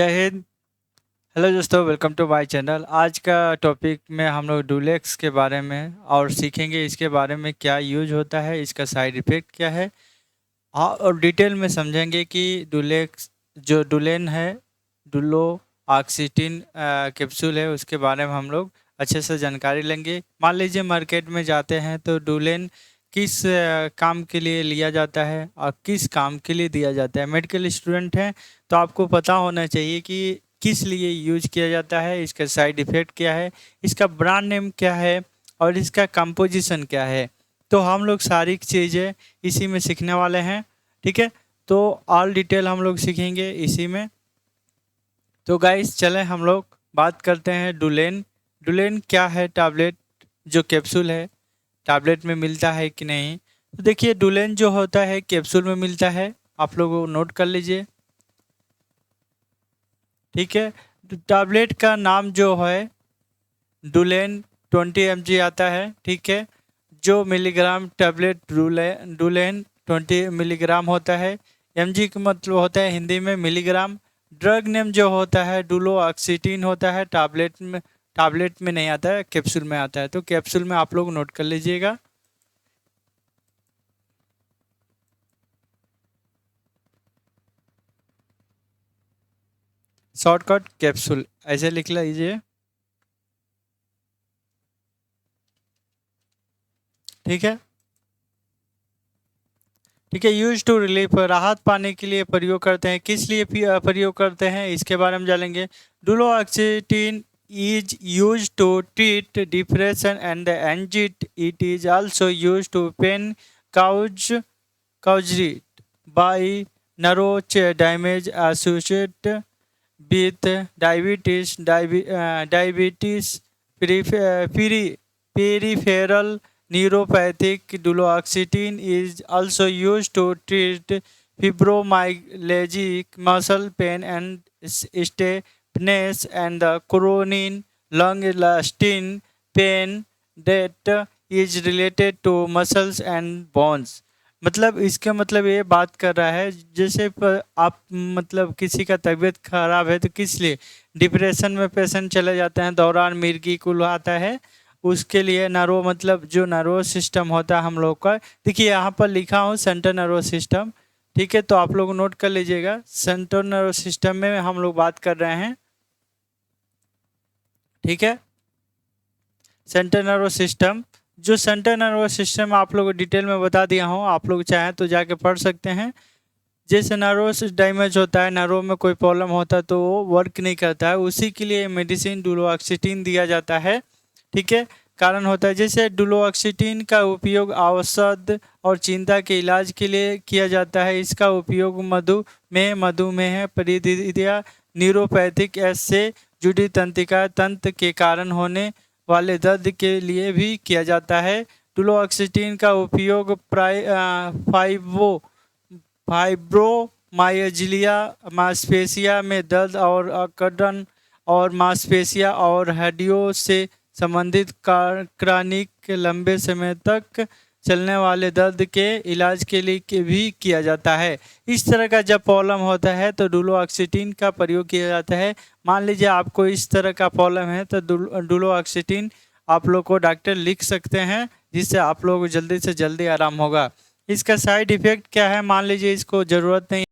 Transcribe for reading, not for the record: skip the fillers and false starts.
जय हिंद। हेलो दोस्तों, welcome to my channel. आज का टॉपिक में हम लोग डुलेक्स के बारे में और सीखेंगे इसके बारे में क्या यूज होता है, इसका साइड इफ़ेक्ट क्या है। हाँ, और डिटेल में समझेंगे कि डुलेक्स जो डुलेन है, डुलो ऑक्सीटिन कैप्सूल है, उसके बारे में हम लोग अच्छे से जानकारी लेंगे। मान लीजिए मार्केट में जाते हैं तो डुलेन किस काम के लिए लिया जाता है और किस काम के लिए दिया जाता है। मेडिकल स्टूडेंट हैं तो आपको पता होना चाहिए कि किस लिए यूज किया जाता है, इसका साइड इफ़ेक्ट क्या है, इसका ब्रांड नेम क्या है और इसका कंपोजिशन क्या है। तो हम लोग सारी चीज़ें इसी में सीखने वाले हैं, ठीक है। तो ऑल डिटेल हम लोग सीखेंगे इसी में। तो गाइस चलें हम लोग बात करते हैं डुलेन। डुलेन क्या है, टैबलेट जो कैप्सूल है, टैबलेट में मिलता है कि नहीं। तो देखिए डुलेन जो होता है कैप्सूल में मिलता है, आप लोग नोट कर लीजिए, ठीक है। टैबलेट का नाम जो है डुलेन 20 mg आता है, ठीक है। जो मिलीग्राम टैबलेट डुलेन 20 मिलीग्राम होता है। mg का मतलब होता है हिंदी में मिलीग्राम। ड्रग नेम जो होता है डुलो ऑक्सीटिन होता है। टैबलेट में नहीं आता है, कैप्सूल में आता है। तो कैप्सूल में आप लोग नोट कर लीजिएगा। शॉर्टकट कैप्सूल ऐसे लिख लीजिए, ठीक है। ठीक है, यूज टू रिलीफ राहत पाने के लिए प्रयोग करते हैं। किस लिए प्रयोग करते हैं इसके बारे में जानेंगे। Duloxetine is use to treat depression and anxiety. It is also use to pain caused by nerve damage associated with diabetes, peripheral neuropathic. Duloxetine is also used to treat fibromyalgia, muscle pain and stiffness, and the chronic long-lasting pain that is related to muscles and bones। मतलब इसका मतलब ये बात कर रहा है जैसे आप मतलब किसी का तबीयत खराब है तो किस लिए डिप्रेशन में पेशेंट चले जाते हैं, दौरान मिर्गी कुल आता है, उसके लिए नर्व मतलब जो नर्व सिस्टम होता है हम लोग का। देखिए यहाँ पर लिखा हूँ सेंट्रल नर्व सिस्टम, ठीक है। तो आप लोग नोट कर लीजिएगा, सेंट्रल नर्व सिस्टम में हम लोग बात कर रहे हैं, ठीक है। सेंट्रल नर्व सिस्टम, जो सेंट्रल नर्वस सिस्टम आप लोगों को डिटेल में बता दिया हूँ, आप लोग चाहें तो जाके पढ़ सकते हैं। जैसे नर्वस डैमेज होता है, नर्व में कोई प्रॉब्लम होता है तो वो वर्क नहीं करता है, उसी के लिए मेडिसिन डुलोऑक्सीटिन दिया जाता है, ठीक है। कारण होता है जैसे डुलोऑक्सीटिन का उपयोग औषध और चिंता के इलाज के लिए किया जाता है। इसका उपयोग मधुमेह परिधिया न्यूरोपैथिक एस से जुड़ी तंत्रिका तंत्र के कारण होने वाले दर्द के लिए भी किया जाता है। डुलोऑक्सीटिन का उपयोग फाइब्रोमाइल्जिया, मांसपेशिया में दर्द और अकड़न और मांसपेशिया और हड्डियों से संबंधित क्रॉनिक लंबे समय तक चलने वाले दर्द के इलाज के लिए भी किया जाता है। इस तरह का जब प्रॉब्लम होता है तो डुलोऑक्सीटिन का प्रयोग किया जाता है। मान लीजिए आपको इस तरह का प्रॉब्लम है तो डुलोऑक्सीटिन आप लोग को डॉक्टर लिख सकते हैं, जिससे आप लोग को जल्दी से जल्दी आराम होगा। इसका साइड इफ़ेक्ट क्या है, मान लीजिए इसको ज़रूरत नहीं